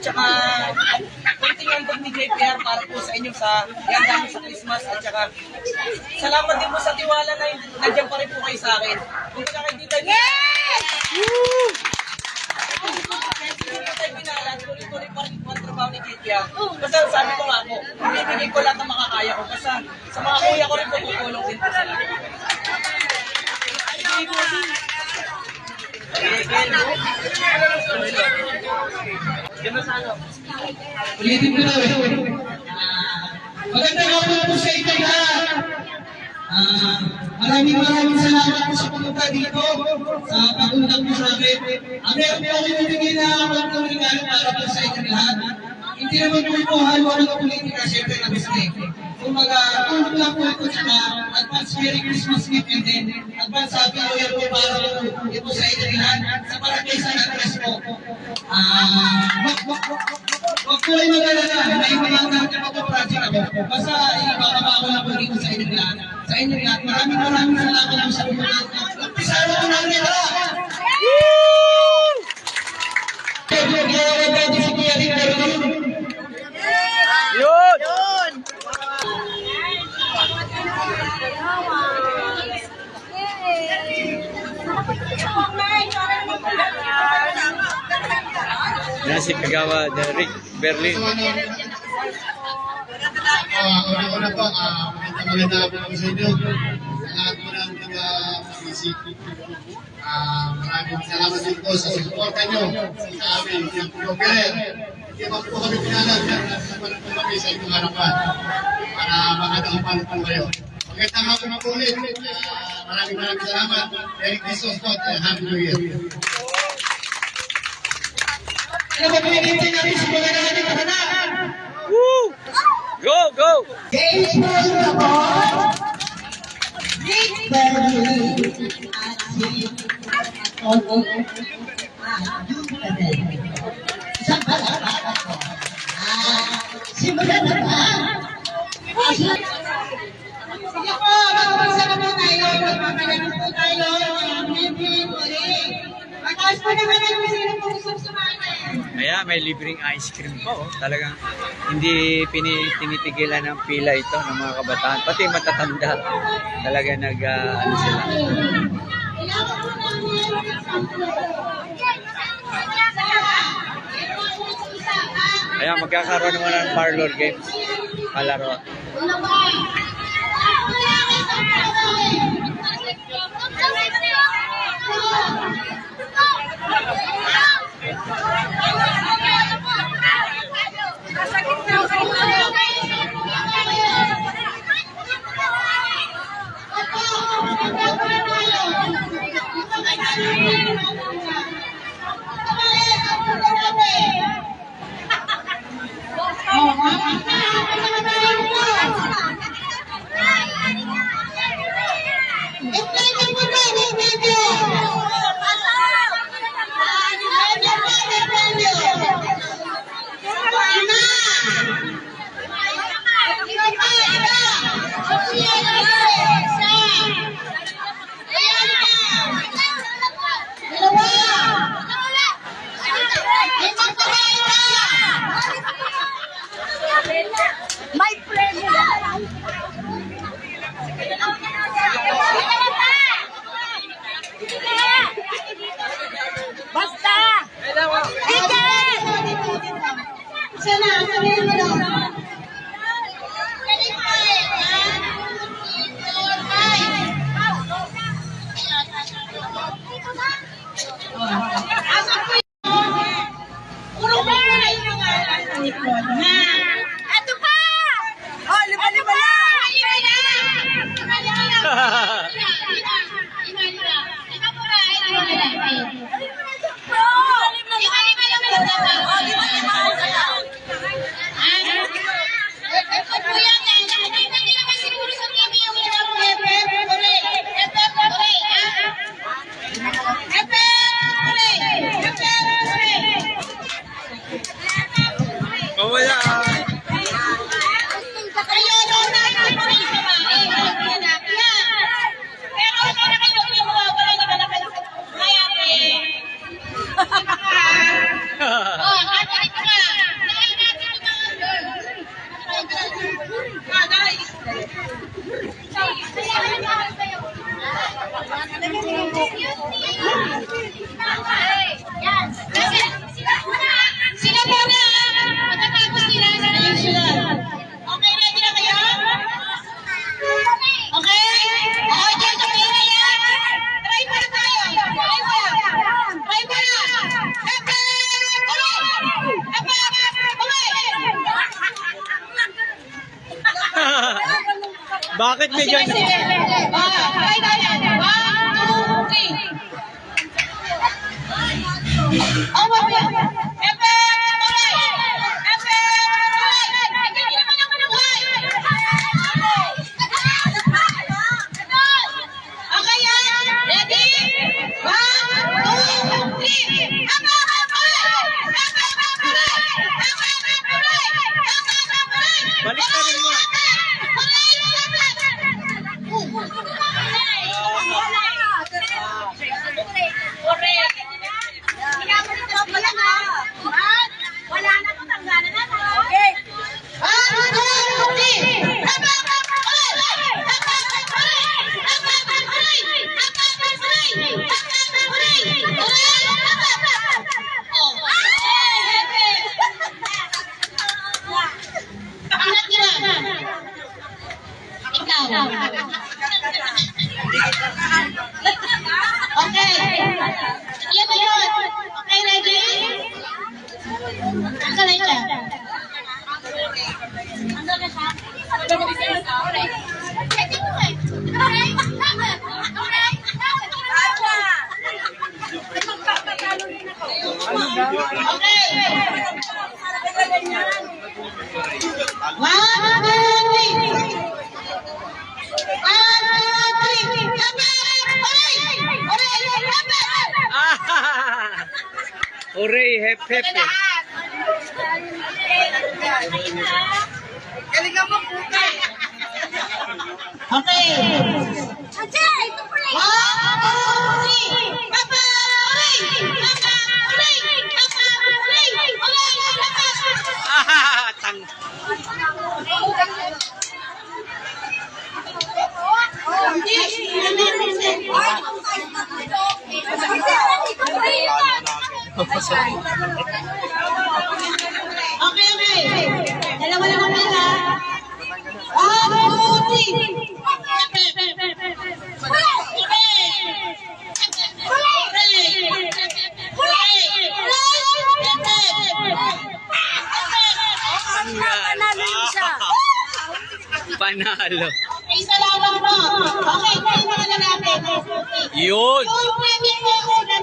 tsaka konting handog ni JPR para po sa inyo sa handa sa Christmas. At tsaka salamat din po sa tiwala na nandiyan pa rin po kayo sa akin. Kung sa kayo dito, yes! Woo! Hindi ko tayo pinalan, tuloy-tuloy pa rin po ang trabaho ni JPR. Basta sabi ko nga po, bibigay ko lahat ng makakaya ko. Basta sa mga kuya ko rin po tutulong din po sa lahat. Ulitin ko na magandang hapon po sa inyo lahat. Maraming salamat po sa pumunta dito sa pag-unang po sa akin. Meron po ako ibigay na magandang regalo para po sa inyo lahat. Hindi naman po ito halo ng politika, siyempre na mistake. Kumbaga, tulong lang po ito sa advance Merry Christmas gift and then advance Happy New Year po para po ito sa inyo lahat sa barangay San Andres po. Huwag po ay mag-alala, may mga project ako. Basta ibababa ko lang po dito sa inyo lahat. Sa inyo lahat, maraming salamat po sa pumunta. Pisaro ko namin lahat! Yun! Yan si Kagawa Derek Berlin. Una po, magandang po sa inyo. Lahat po ng mga isip. Maraming salamat din po sa suporta nyo sa amin. Yung blogger. Hindi ba po kami pinalag na naman po kami sa inyong harapan para makadaupan po kayo. Magandang hapon po ulit. Maraming salamat. Merry Christmas po at Happy New Year. Ano ba pinagintay natin sa mga natin kahanan? Woo! Go, go! Baseball na po! Big Berlin at si Toto at yung Padel. Isang palakpak ako. Simulan na ba? Sige po, magpapasa na po tayo. Magpapagano po tayo. Mataas po naman ang sino po gusto sumakin. Kaya may libreng ice cream po. Talagang hindi tinitigilan ng pila ito ng mga kabataan. Pati matatanda. Talaga ano sila. Kaya magkakaroon naman ng parlor games. Palaro. Bakit may Sige, ganyan? sige. Try natin. 1, 2, 3. Oh, mami. Epe! Tuloy! Epe! Tuloy! Hindi naman ako nabuhay! Okay, yan. Ready? 1, 2, 3. Epe! Balik na rin mo. Wala na to, tanggalan na. Okay. Okay. Yan na yun. Okay, ready? Kalay ka. Hooray, hep hep. Okay. Tang. Okay, okay. Dalawa lang ang pera. 1, 2, 3. Panalo. Isa lang po. Okay, tayo mga lalaki. Yun. Yung pwede po sila